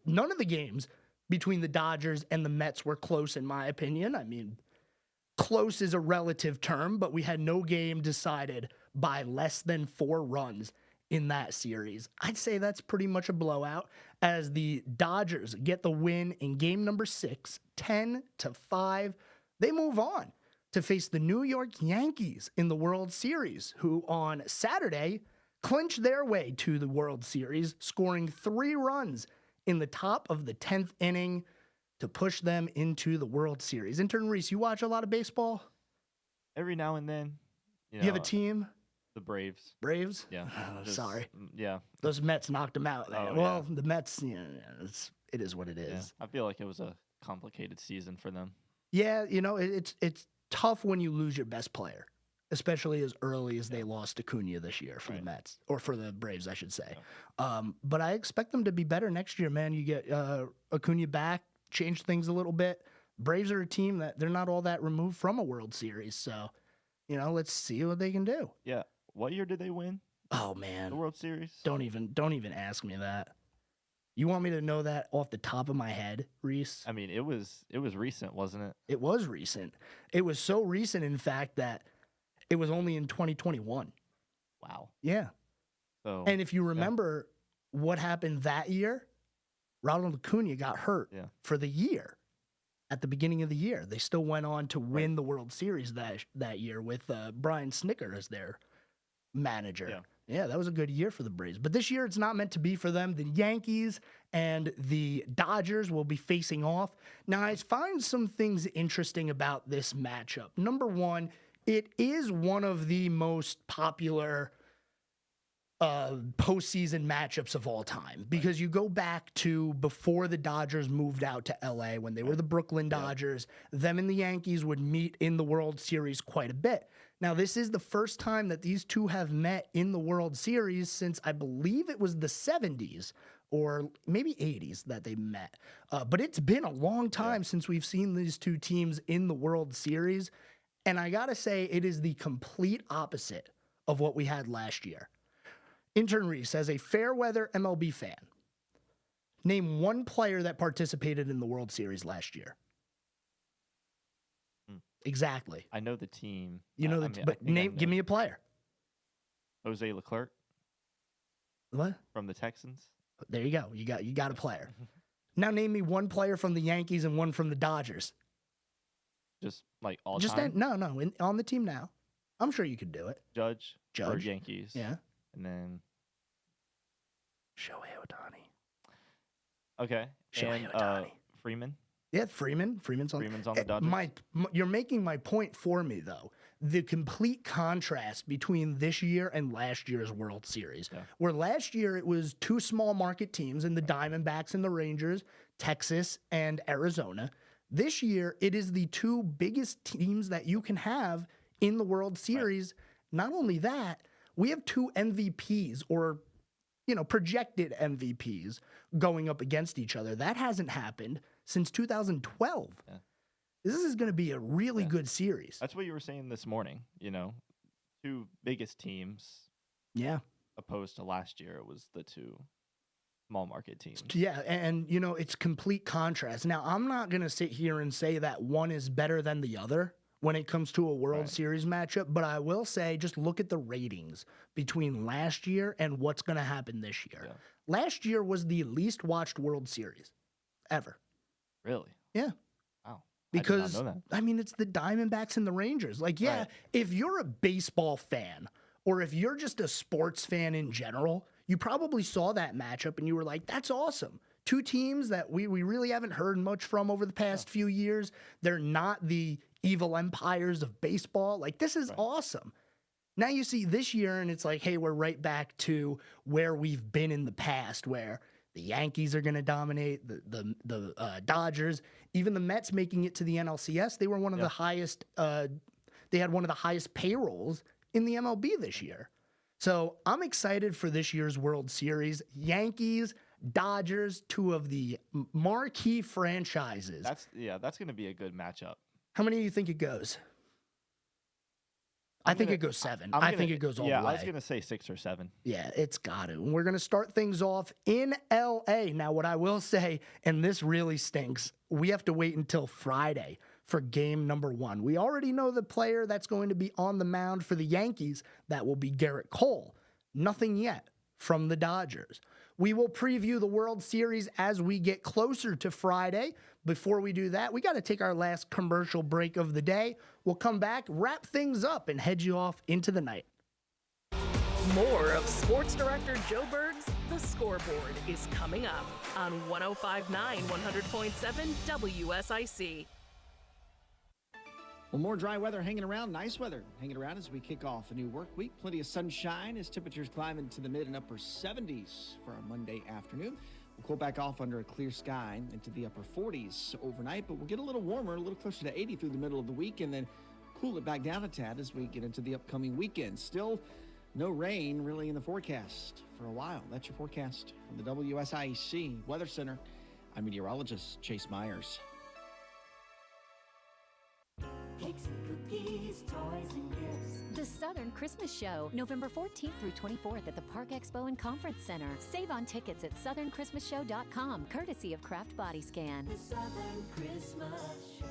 None of the games between the Dodgers and the Mets were close, in my opinion. I mean, close is a relative term, but we had no game decided by less than 4 runs in that series. I'd say that's pretty much a blowout as the Dodgers get the win in game number 6, 10-5. They move on to face the New York Yankees in the World Series, who on Saturday clinched their way to the World Series, scoring 3 runs in the top of the 10th inning to push them into the World Series. Intern Reese, you watch a lot of baseball? Every now and then. You have a team? The Braves. Braves? Yeah. Sorry. Yeah. Those Mets knocked them out. Oh, well, the Mets, it is what it is. Yeah. I feel like it was a complicated season for them. Yeah, it's tough when you lose your best player, especially as early as they lost Acuna this year for the Mets, or for the Braves, I should say. But I expect them to be better next year, man. You get Acuna back, change things a little bit. Braves are a team that they're not all that removed from a World Series, so let's see what they can do. Yeah. What year did they win? Oh man, the World Series. Don't even ask me that. You want me to know that off the top of my head, Reese? I mean, it was recent, wasn't it? It was recent. It was so recent, in fact, that it was only in 2021. Wow. Yeah. So, and if you remember what happened that year, Ronald Acuna got hurt for the year. At the beginning of the year, they still went on to win the World Series that year with Brian Snitker as their manager. Yeah, that was a good year for the Braves. But this year, it's not meant to be for them. The Yankees and the Dodgers will be facing off. Now, I find some things interesting about this matchup. Number one, it is one of the most popular postseason matchups of all time, because you go back to before the Dodgers moved out to LA when they were the Brooklyn Dodgers. Them and the Yankees would meet in the World Series quite a bit. Now, this is the first time that these two have met in the World Series since I believe it was the 70s or maybe 80s that they met. But it's been a long time since we've seen these two teams in the World Series. And I got to say, it is the complete opposite of what we had last year. Intern Reese, as a fair-weather MLB fan, name one player that participated in the World Series last year. Exactly. I know the team. Give me a player. Jose Leclerc. What? From the Texans. There you go. You got a player. Now name me one player from the Yankees and one from the Dodgers. Just like all time? On the team now. I'm sure you could do it. Judge. For Yankees. Yeah. And then Shohei Ohtani. Okay. Shohei Ohtani. Freeman. Yeah, Freeman's on the Dodgers. You're making my point for me, though. The complete contrast between this year and last year's World Series, where last year it was 2 small market teams in the Diamondbacks and the Rangers, Texas and Arizona. This year, it is the 2 biggest teams that you can have in the World Series. Not only that, we have 2 MVPs or, projected MVPs going up against each other. That hasn't happened since 2012. Yeah. This is going to be a really good series. That's what you were saying this morning. 2 biggest teams. Yeah. Opposed to last year, it was the 2 small market teams. Yeah, and it's complete contrast. Now, I'm not going to sit here and say that one is better than the other when it comes to a World Series matchup, but I will say just look at the ratings between last year and what's going to happen this year. Yeah. Last year was the least watched World Series ever. Really? Yeah. Wow. Because, I did not know that. It's the Diamondbacks and the Rangers. If you're a baseball fan or if you're just a sports fan in general, you probably saw that matchup and you were like, that's awesome. 2 teams that we really haven't heard much from over the past few years. They're not the evil empires of baseball. This is awesome. Now you see this year and it's like, hey, we're right back to where we've been in the past, where the Yankees are going to dominate, the Dodgers, even the Mets making it to the NLCS. They were one of the highest, they had one of the highest payrolls in the MLB this year. So I'm excited for this year's World Series. Yankees, Dodgers, two of the marquee franchises. That's going to be a good matchup. How many do you think it goes? I think it goes 7. I think it goes all the way. Yeah, I was going to say 6 or 7. Yeah, it's got to. And we're going to start things off in L.A. Now, what I will say, and this really stinks, we have to wait until Friday for game number 1. We already know the player that's going to be on the mound for the Yankees. That will be Garrett Cole. Nothing yet from the Dodgers. We will preview the World Series as we get closer to Friday. Before we do that, we got to take our last commercial break of the day. We'll come back, wrap things up, and head you off into the night. More of Sports Director Joe Berg's The Scoreboard is coming up on 105.9 100.7 WSIC. Well, more dry weather hanging around, nice weather hanging around as we kick off a new work week. Plenty of sunshine as temperatures climb into the mid and upper 70s for a Monday afternoon. We'll cool back off under a clear sky into the upper 40s overnight, but we'll get a little warmer, a little closer to 80 through the middle of the week, and then cool it back down a tad as we get into the upcoming weekend. Still no rain really in the forecast for a while. That's your forecast from the WSIC Weather Center. I'm meteorologist Chase Myers. Cakes and cookies, toys and gifts. The Southern Christmas Show, November 14th through 24th at the Park Expo and Conference Center. Save on tickets at southernChristmasShow.com, courtesy of Kraft Body Scan. The Southern Christmas Show.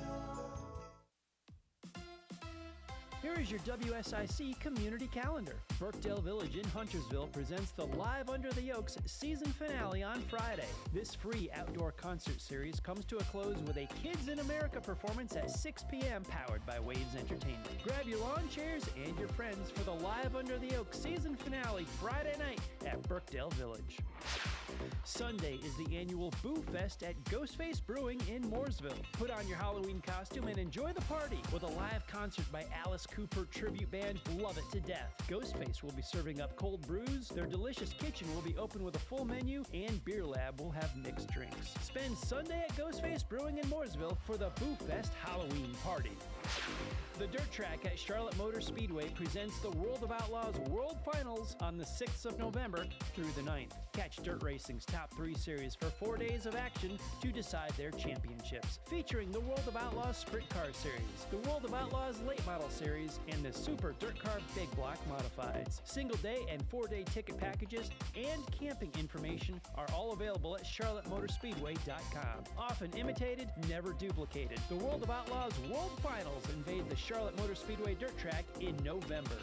Here is your WSIC community calendar. Brookdale Village in Huntersville presents the Live Under the Oaks season finale on Friday. This free outdoor concert series comes to a close with a Kids in America performance at 6 p.m. powered by Waves Entertainment. Grab your lawn chairs and your friends for the Live Under the Oaks season finale Friday night at Brookdale Village. Sunday is the annual Boo Fest at Ghostface Brewing in Mooresville. Put on your Halloween costume and enjoy the party with a live concert by Alice Cooper Tribute Band. Love it to death. Ghostface will be serving up cold brews. Their delicious kitchen will be open with a full menu, and Beer Lab will have mixed drinks. Spend Sunday at Ghostface Brewing in Mooresville for the Boo Fest Halloween party. The Dirt Track at Charlotte Motor Speedway presents the World of Outlaws World Finals on the 6th of November through the 9th. Catch Dirt Racing's top 3 series for 4 days of action to decide their championships, featuring the World of Outlaws Sprint Car Series, the World of Outlaws Late Model Series, and the Super Dirt Car Big Block Modifieds. Single day and 4-day ticket packages and camping information are all available at charlottemotorspeedway.com. Often imitated, never duplicated. The World of Outlaws World Finals invade the Charlotte Motor Speedway Dirt Track in November.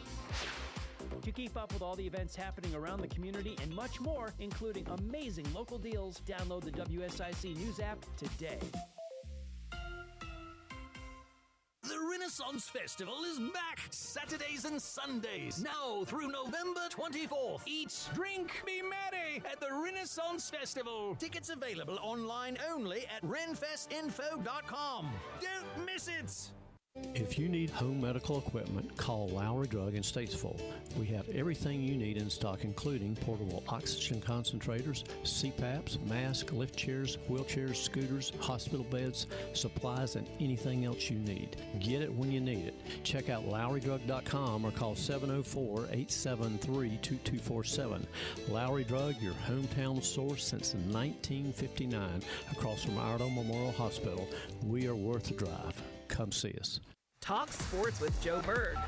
To keep up with all the events happening around the community and much more, including amazing local deals, download the WSIC News app today. The Renaissance Festival is back Saturdays and Sundays, now through November 24th. Eat, drink, be merry at the Renaissance Festival. Tickets available online only at renfestinfo.com. Don't miss it! If you need home medical equipment, call Lowry Drug in Statesville. We have everything you need in stock, including portable oxygen concentrators, CPAPs, masks, lift chairs, wheelchairs, scooters, hospital beds, supplies, and anything else you need. Get it when you need it. Check out LowryDrug.com or call 704-873-2247. Lowry Drug, your hometown source since 1959, across from Iredell Memorial Hospital. We are worth the drive. Come see us. Talk sports with Joe Berg.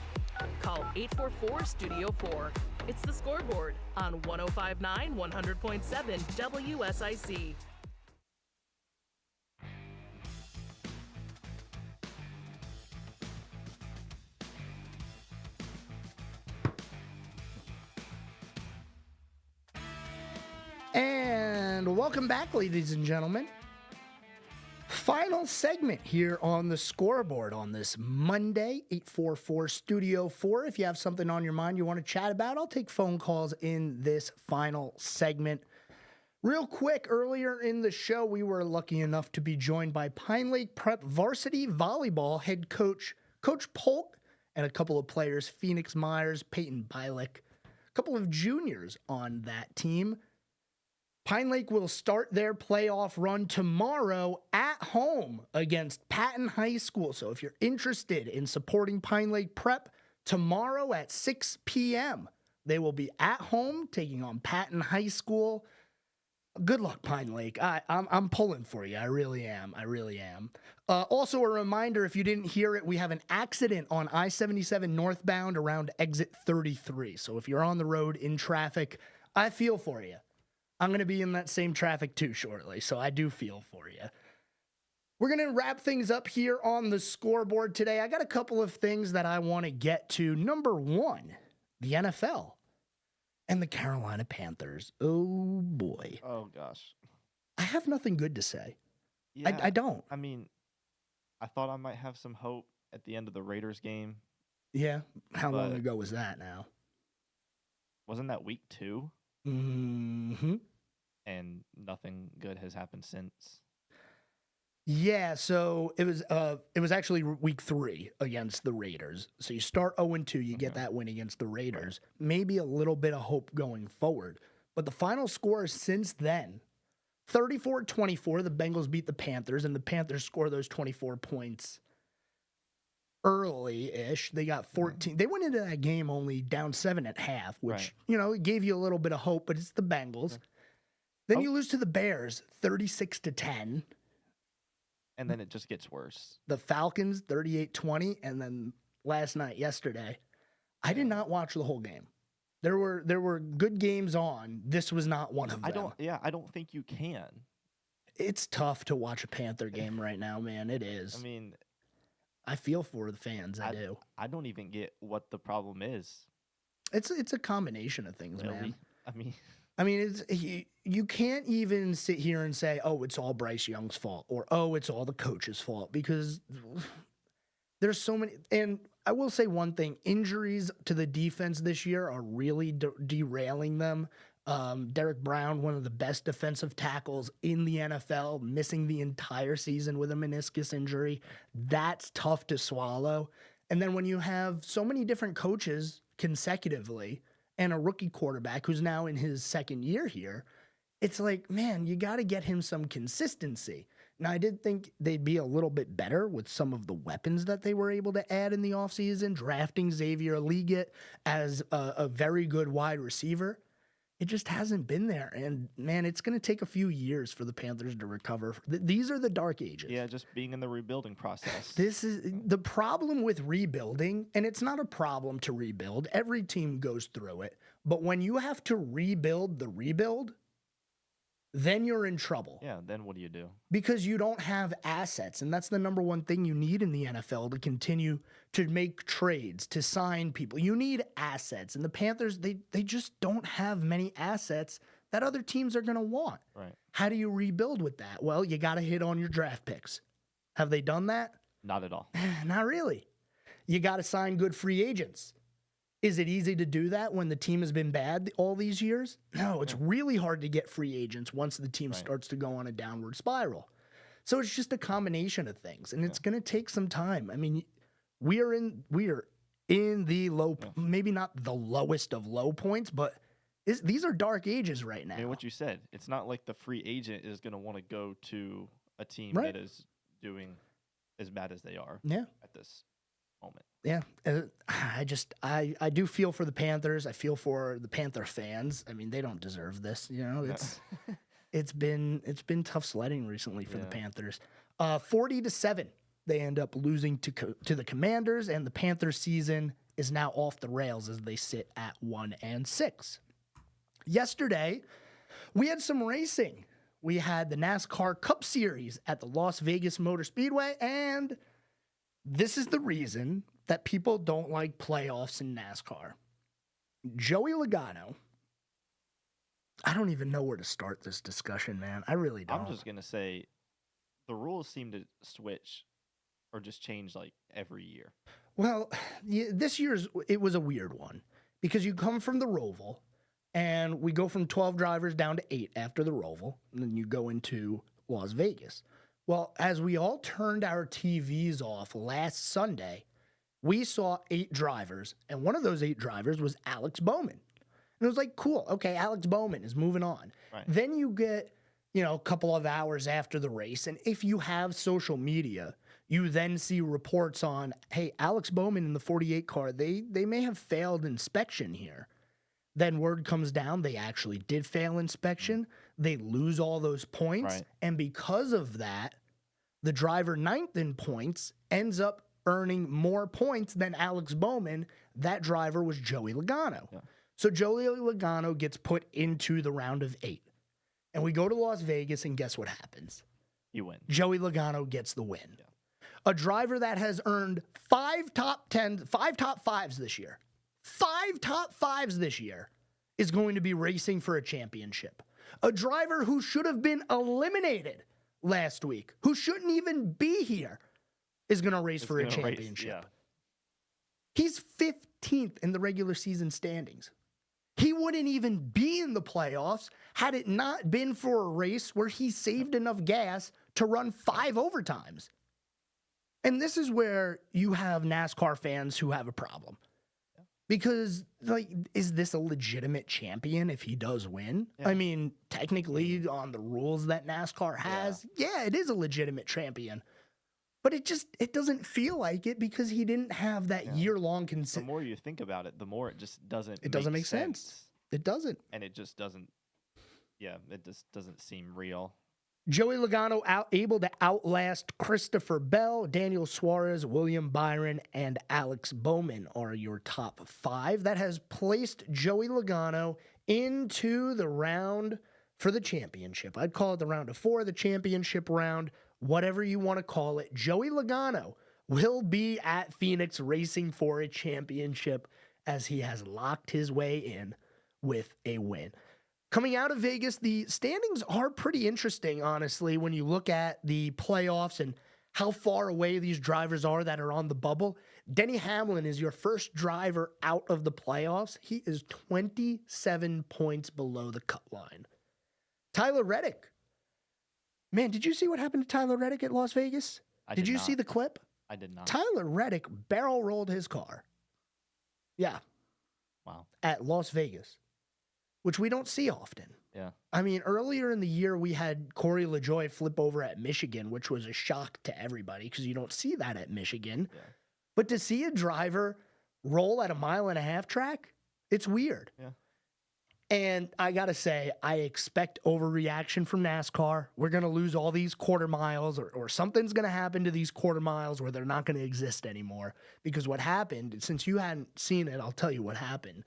Call 844-STUDIO-4. It's The Scoreboard on 105.9 100.7 WSIC. And welcome back, ladies and gentlemen. Final segment here on the Scoreboard on this Monday, 844 Studio 4. If you have something on your mind you want to chat about, I'll take phone calls in this final segment. Real quick, earlier in the show, we were lucky enough to be joined by Pine Lake Prep Varsity Volleyball head coach, Coach Polk, and a couple of players, Phoenix Myers, Payton, Bielec, a couple of juniors on that team. Pine Lake will start their playoff run tomorrow at home against Patton High School. So if you're interested in supporting Pine Lake Prep, tomorrow at 6 p.m., They will be at home taking on Payton High School. Good luck, Pine Lake. I'm pulling for you. I really am. Also, a reminder, if you didn't hear it, we have an accident on I-77 northbound around exit 33. So if you're on the road in traffic, I feel for you. I'm going to be in that same traffic too shortly, so I do feel for you. We're going to wrap things up here on the scoreboard today. I got a couple of things that I want to get to. Number one, the NFL. And the Carolina Panthers. Oh, boy. Oh, gosh. I have nothing good to say. Yeah, I don't. I mean, I thought I might have some hope at the end of the Raiders game. Yeah? How long ago was that now? Wasn't that week 2? Mm-hmm. And nothing good has happened since. Yeah, so it was actually week 3 against the Raiders. So you start 0-2, you get that win against the Raiders. Right. Maybe a little bit of hope going forward. But the final score since then, 34-24, the Bengals beat the Panthers, and the Panthers score those 24 points early-ish. They got 14. They went into that game only down 7 at half, which, it gave you a little bit of hope, but it's the Bengals. Then you lose to the Bears, 36-10. And then it just gets worse. The Falcons, 38-20, and then yesterday, I did not watch the whole game. There were good games on. This was not one of them. I don't think you can. It's tough to watch a Panther game right now, man. It is. I mean, I feel for the fans. I do. I don't even get what the problem is. It's a combination of things, really? Man. I mean, it's you can't even sit here and say, oh, it's all Bryce Young's fault, or oh, it's all the coach's fault, because there's so many. And I will say one thing: injuries to the defense this year are really derailing them. Derek Brown, one of the best defensive tackles in the NFL, missing the entire season with a meniscus injury. That's tough to swallow. And then when you have so many different coaches consecutively, and a rookie quarterback who's now in his second year here, it's like, man, you got to get him some consistency. Now, I did think they'd be a little bit better with some of the weapons that they were able to add in the offseason, drafting Xavier Leggett as a very good wide receiver. It just hasn't been there. And, man, it's going to take a few years for the Panthers to recover. These are the dark ages. Yeah, just being in the rebuilding process. This is the problem with rebuilding, and it's not a problem to rebuild. Every team goes through it. But when you have to rebuild the rebuild, then you're in trouble. Yeah, then what do you do? Because you don't have assets, and that's the number one thing you need in the NFL to continue to make trades, to sign people. You need assets, and the Panthers, they just don't have many assets that other teams are going to want. Right. How do you rebuild with that? Well, you got to hit on your draft picks. Have they done that? Not at all. Not really. You got to sign good free agents. Is it easy to do that when the team has been bad all these years? No, it's really hard to get free agents once the team starts to go on a downward spiral. So it's just a combination of things, and it's going to take some time. I mean, we are in the low, maybe not the lowest of low points, but these are dark ages right now. I mean, what you said, it's not like the free agent is going to want to go to a team that is doing as bad as they are at this moment. Yeah, I do feel for the Panthers. I feel for the Panther fans. I mean, they don't deserve this. It's been tough sledding recently for the Panthers. 40-7, they end up losing to the Commanders, and the Panthers season is now off the rails as they sit at 1-6. Yesterday, we had some racing. We had the NASCAR Cup Series at the Las Vegas Motor Speedway, and this is the reason that people don't like playoffs in NASCAR. Joey Logano. I don't even know where to start this discussion, man. I really don't. I'm just going to say the rules seem to switch or just change like every year. Well, this year's, it was a weird one because you come from the Roval and we go from 12 drivers down to 8 after the Roval, and then you go into Las Vegas. Well, as we all turned our TVs off last Sunday, we saw 8 drivers, and one of those 8 drivers was Alex Bowman. And it was like, cool, okay, Alex Bowman is moving on. Right. Then you get, a couple of hours after the race, and if you have social media, you then see reports on, hey, Alex Bowman in the 48 car, they may have failed inspection here. Then word comes down they actually did fail inspection. They lose all those points. Right. And because of that, the driver 9th in points ends up earning more points than Alex Bowman. That driver was Joey Logano. Yeah. So Joey Logano gets put into the round of 8. And we go to Las Vegas, and guess what happens? You win. Joey Logano gets the win. Yeah. A driver that has earned 5 top 5s this year. 5 top 5s this year is going to be racing for a championship. A driver who should have been eliminated last week, who shouldn't even be here, is going to race for a championship. He's 15th in the regular season standings. He wouldn't even be in the playoffs had it not been for a race where he saved enough gas to run 5 overtimes. And this is where you have NASCAR fans who have a problem. Because, like, is this a legitimate champion if he does win? Yeah. I mean, technically, on the rules that NASCAR has, yeah, it is a legitimate champion. But it doesn't feel like it because he didn't have that year-long The more you think about it, the more it just doesn't make sense. It doesn't. And it just doesn't, it just doesn't seem real. Joey Logano able to outlast Christopher Bell, Daniel Suarez, William Byron, and Alex Bowman are your top 5. That has placed Joey Logano into the round for the championship. I'd call it the round of 4, the championship round, whatever you want to call it. Joey Logano will be at Phoenix racing for a championship as he has locked his way in with a win. Coming out of Vegas, the standings are pretty interesting, honestly, when you look at the playoffs and how far away these drivers are that are on the bubble. Denny Hamlin is your first driver out of the playoffs. He is 27 points below the cut line. Tyler Reddick. Man, did you see what happened to Tyler Reddick at Las Vegas? Did you see the clip? I did not. Tyler Reddick barrel rolled his car. Yeah. Wow. At Las Vegas, which we don't see often. Yeah. I mean, earlier in the year, we had Corey LaJoie flip over at Michigan, which was a shock to everybody because you don't see that at Michigan. Yeah. But to see a driver roll at a 1.5-mile track, it's weird. Yeah. And I got to say, I expect overreaction from NASCAR. We're going to lose all these quarter miles or something's going to happen to these quarter miles where they're not going to exist anymore. Because what happened, since you hadn't seen it, I'll tell you what happened.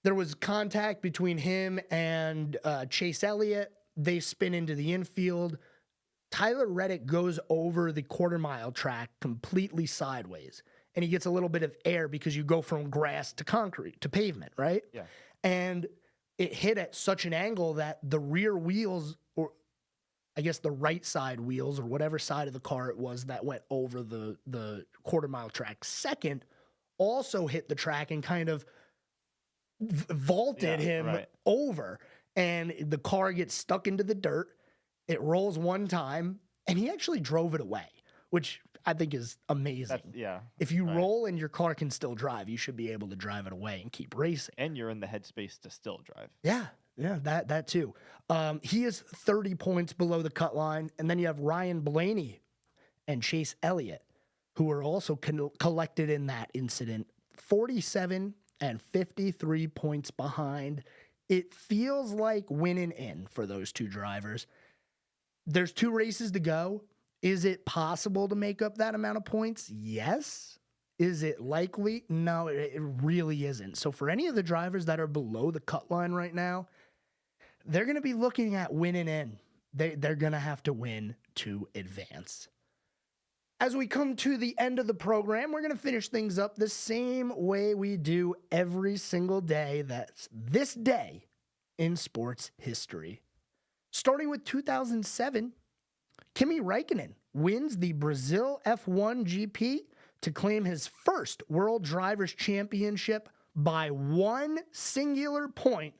There was contact between him and Chase Elliott. They spin into the infield. Tyler Reddick goes over the quarter-mile track completely sideways. And he gets a little bit of air because you go from grass to concrete to pavement, right? Yeah. And it hit at such an angle that the rear wheels, or I guess the right side wheels, or whatever side of the car it was that went over the quarter-mile track second, also hit the track and kind of vaulted him over, and the car gets stuck into the dirt. It rolls one time, and he actually drove it away, which I think is amazing. If you roll and your car can still drive, you should be able to drive it away and keep racing. And you're in the headspace to still drive. Yeah, that too. He is 30 points below the cut line, and then you have Ryan Blaney and Chase Elliott, who are also collected in that incident, 47 and 53 points behind. It feels like winning in for those two drivers. There's 2 races to go. Is it possible to make up that amount of points? Yes. Is it likely? No, it really isn't. So for any of the drivers that are below the cut line right now, they're going to be looking at winning in. They're going to have to win to advance. As we come to the end of the program, we're going to finish things up the same way we do every single day. That's this day in sports history. Starting with 2007, Kimi Räikkönen wins the Brazil F1 GP to claim his first World Drivers' Championship by 1 singular point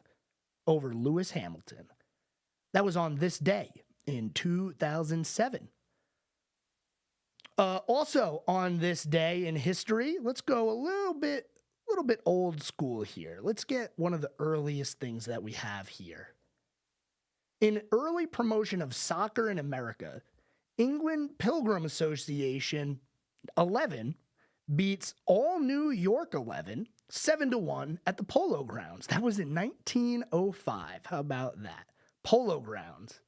over Lewis Hamilton. That was on this day in 2007. Also on this day in history, let's go a little bit old school here. Let's get one of the earliest things that we have here. In early promotion of soccer in America, England Pilgrim Association 11 beats all New York 11 7-1 at the Polo Grounds. That was in 1905. How about that? Polo Grounds.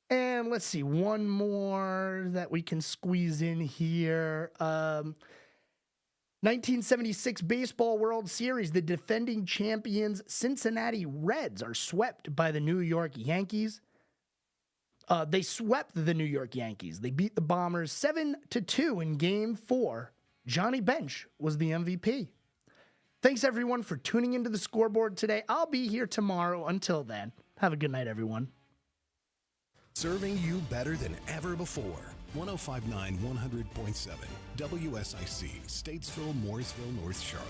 And let's see, one more that we can squeeze in here. 1976 Baseball World Series, the defending champions Cincinnati Reds are swept by the New York Yankees. They swept the New York Yankees. They beat the Bombers 7-2 in Game 4. Johnny Bench was the MVP. Thanks, everyone, for tuning into the Scoreboard today. I'll be here tomorrow. Until then, have a good night, everyone. Serving you better than ever before. 105.9, 100.7. WSIC, Statesville, Mooresville, North Charlotte.